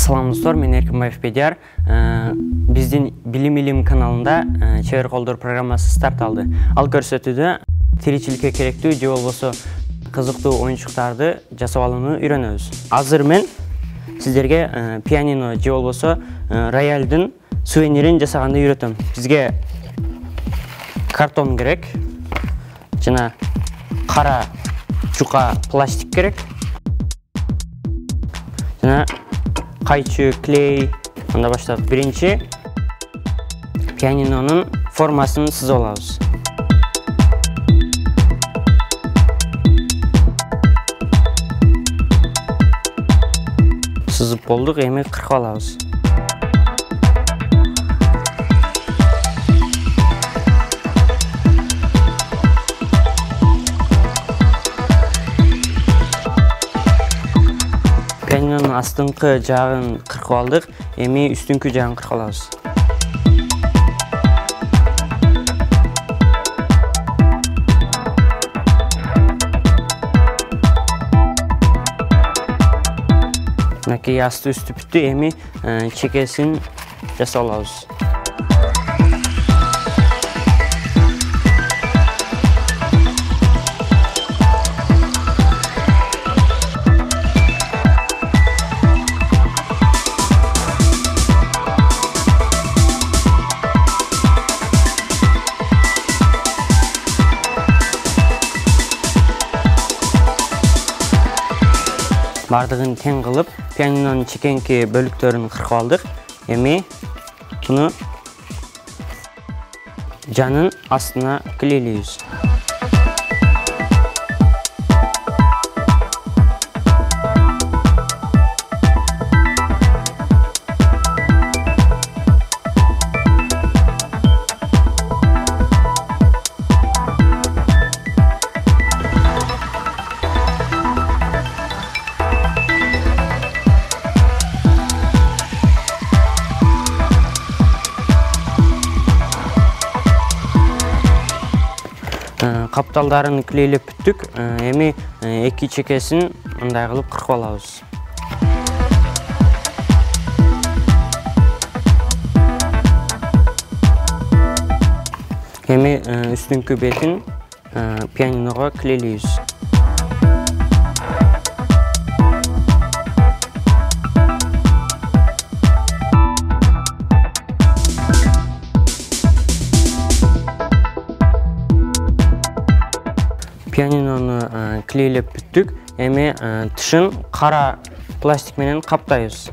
Assalamu достор, мен Эркинбаев Бедияр. Биздин Билим Илим каналында чебер колдор программасы старт алды. Ал көрсөтүүдө тиричиликке керектүү же болбосо кызыктуу оюнчуктарды жасап алууну үйрөнөбүз. Азыр мен сиздерге пианино же болбосо роялдын сувенирин жасаганды үйрөтөм. Бизге картон керек, жана кара жука пластик керек, жана кайчы, клей, анда баштап биринчи пианинонун формасын сызып алабыз. Сызып болдук, эми кыркып алабыз. Пианинонун астыңкы жагын кыркып алдык, эми үстүңкү жагын кыркып алабыз. Мынакей асты үстү бүттү, эми чекесин жасап алабыз. Бардыгын тең кылып, пианинонун чекенки бөлүктөрүн кыркып алдык. Эми буну жанын астына клейлейбиз. Капталдарын клейлеп бүттүк. Эми эки чекесин мындай кылып кыркып алабыз. Эми үстүңкү бетин пианиного клейлейбиз. Пианинону клейлеп бүттүк. Эми тышын кара пластик менен каптайбыз.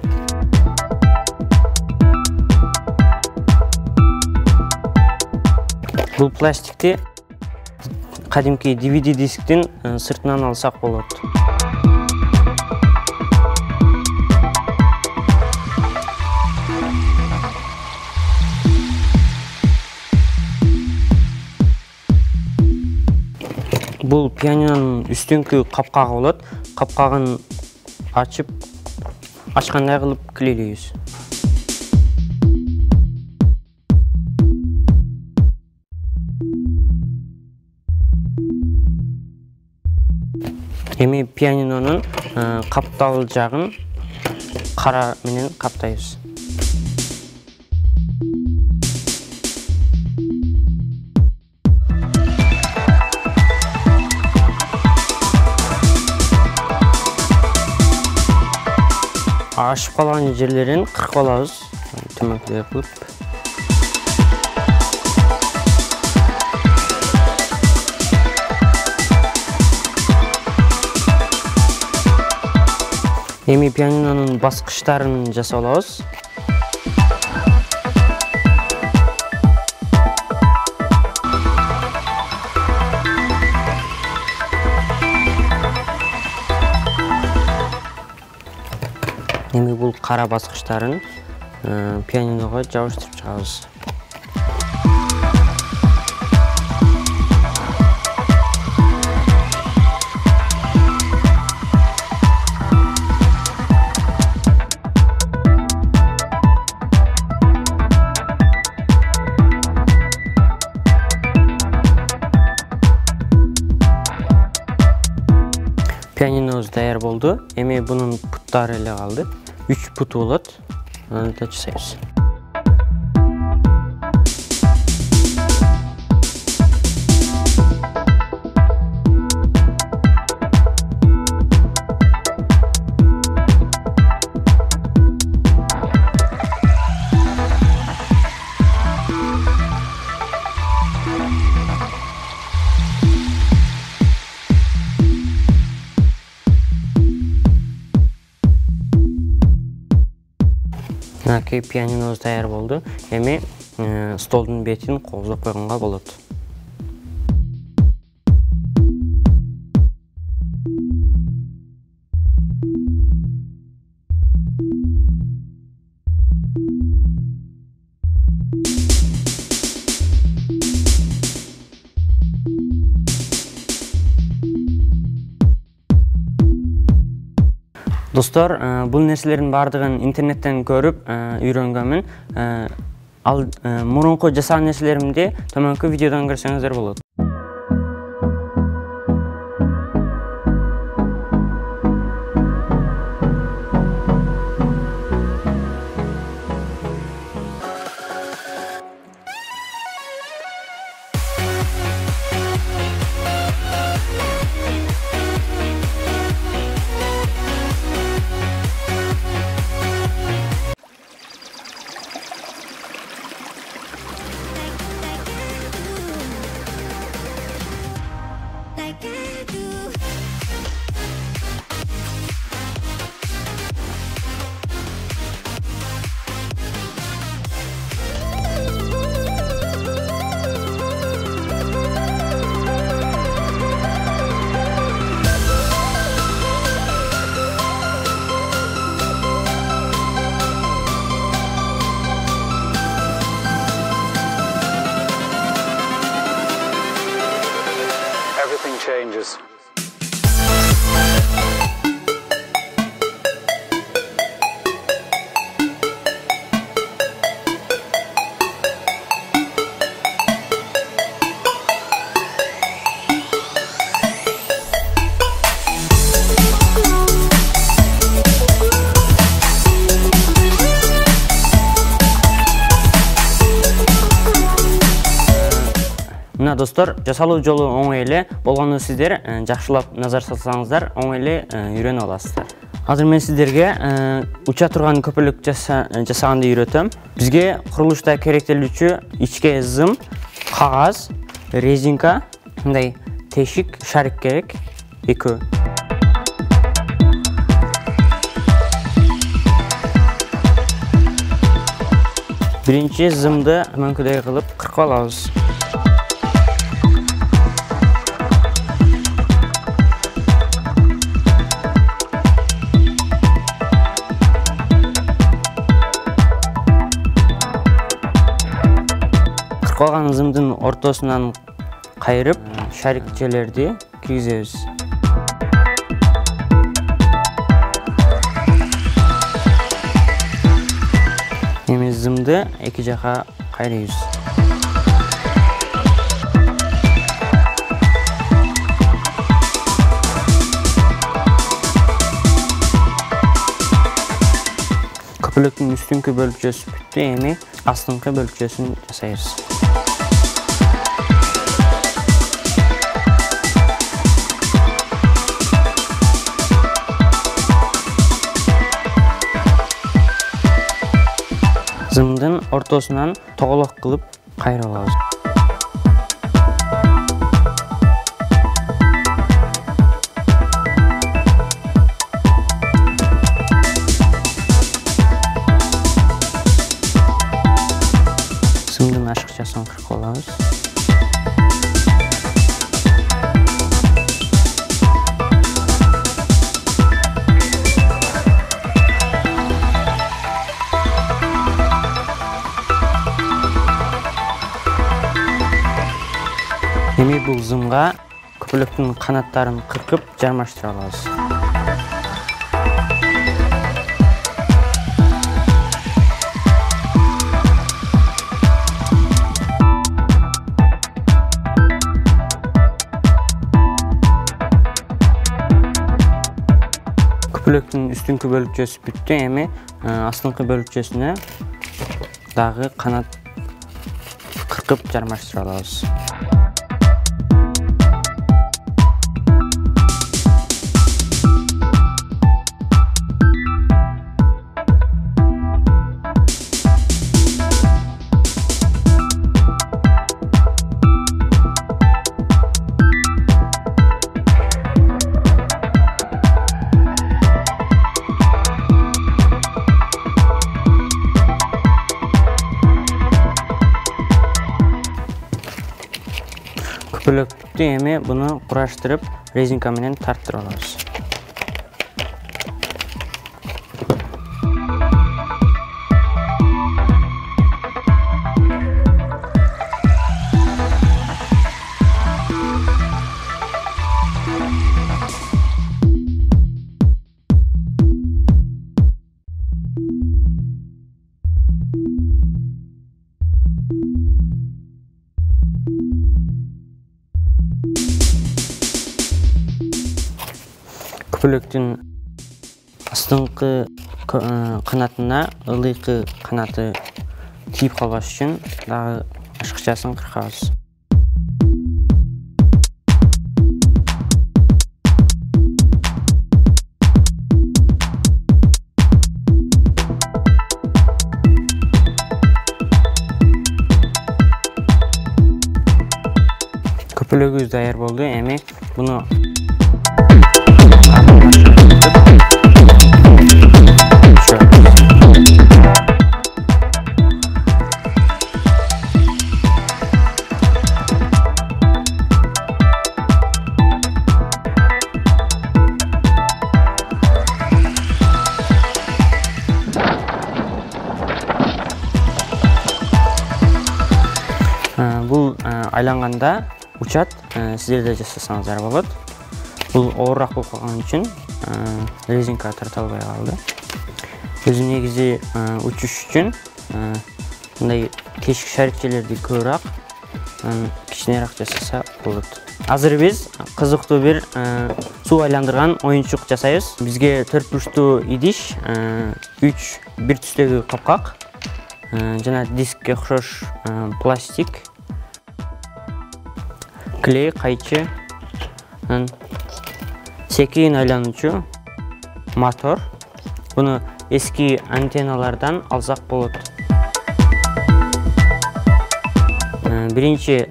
Бул пластикти кадимки DVD дисктин сыртынан алсак болот. Бул пианинонун үстүңкү капкагы болот. Капкагын ачып, ачкандай кылып клейлейбиз. Эми пианинонун каптал жагын кара менен каптайбыз. Ашып калган жерлерин кыркып алабыз, төмөнкүдөй кылып. Эми пианинонун баскычтарын жасап алабыз. Эми бул кара баскычтарын пианиного жабыштырып чыгабыз. Пианинобуз даяр болду. Эми бунун путтары эле калды. 3 пут болот. Аны да жасайбыз. Мынакей пианиноз даяр болду. Эми столдун бетин козоп койгонго болот. Достор, бул нерселердин бардыгын интернеттен көрүп үйрөнгөнмүн. Ал мурунку жасаган нерселеримди төмөнкү видеодон көрсөңүздөр болот. Everything changes. Мына достор, жасалуу жолу оңой эле, болгону сиздер жакшылап назар салсаңыздар, оңой эле үйрөнүп аласыздар. Азыр мен сиздерге уча турган көпөлүк жасаганды үйрөтөм. Бизге курулушта керектелүүчү ичке зым, кагаз, резинка, мындай тешик, шарик керек, экөө. Биринчи зымды мөңкүдөй кылып кыркып алабыз. Калган зымдын ортосунан кайрып, шарикчелерди киргизебиз. Эми зымды эки жака кайрыйбыз. Көпөлүктүн үстүнкү бөлүкчөсү бүттү, эми астыңкы бөлүкчөсүн жасайбыз. Зымдын ортосунан тоголок кылып кайрып алабыз. Зымдын ашыкчасын кыркып алабыз. Эми бул зымга көпөлүктүн канаттарын кыркып жармаштыра алабыз. Көпөлөктүн үстүнкү бөлүкчөсү бүттү. Эми астыңкы бөлүкчөсүнө дагы канат кыркып жармаштыра алабыз. Көпөлөк бүттү. Эми буну кураштырып, резинка менен тарттырып алабыз. Көпөлөктүн астыңкы канатына ылдыйкы канаты тийип калбаш үчүн дагы ашыкчасын кыркабыз. Көпөлөгүбүз даяр болду. Эми буну бул айланганда учат, сиздер да жасасаңыздар болот. Бул оорураак болуп калган үчүн резинка тарта албай калды. Өзү негизи учуш үчүн мындай тешик шарикчелерди көбүрөөк, кичинераак жасаса болот. Азыр биз кызыктуу бир суу айландырган оюнчук жасайбыз. Бизге 4 бурчтуу идиш, 3 бир түстөгү капкак, жана дискке окшош пластик, клей, кайчы, секин айлануучу мотор. Буну эски антенналардан алсак болот. Биринчи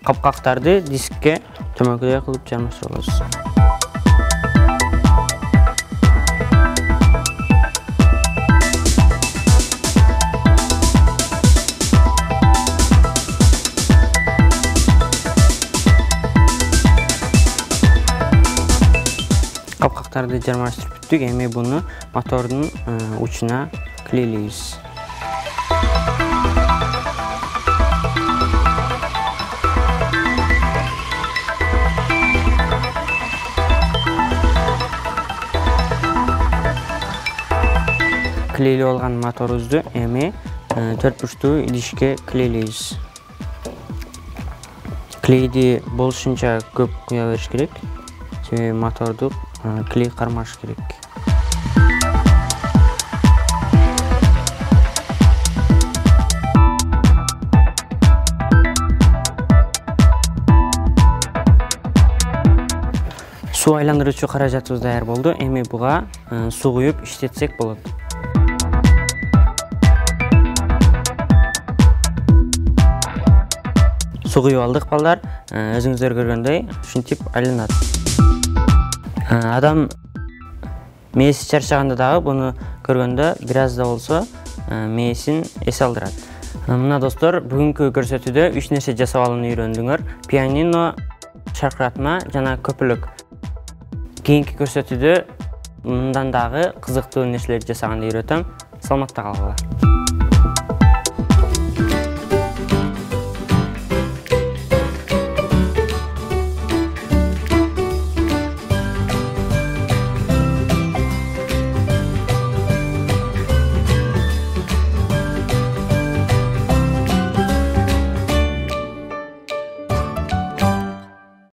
капкактарды дискке төмөкөдөй кылып жармаштырып алабыз. Капкактарды жармаштырып бүттүк. Эми буну мотордун учуна клейлейбиз. Клейлеп алган моторубузду эми 4 бурчтуу идишке клейлейбиз. Клейди болушунча көп куя бериш керек. Себеби моторду клей кармаш керек. Суу айландыруучу каражатыбыз даяр болду. Эми буга суу куюп иштетсек болот. Суу куюп алдык балдар. Өзүңүздөр көргөндөй ушинтип айланат. Адам мээси чарчаганда дагы буну көргөндө бир аз да болсо мээсин эс алдырат. Мына достор, бүгүнкү көрсөтүүдө 3 нерсе жасап алууну үйрөндүңөр. Пианино, шаркыратма жана көпөлөк. Кийинки көрсөтүүдө мындан дагы кызыктуу нерселерди жасаганды үйрөтөм. Саламатта калгыла.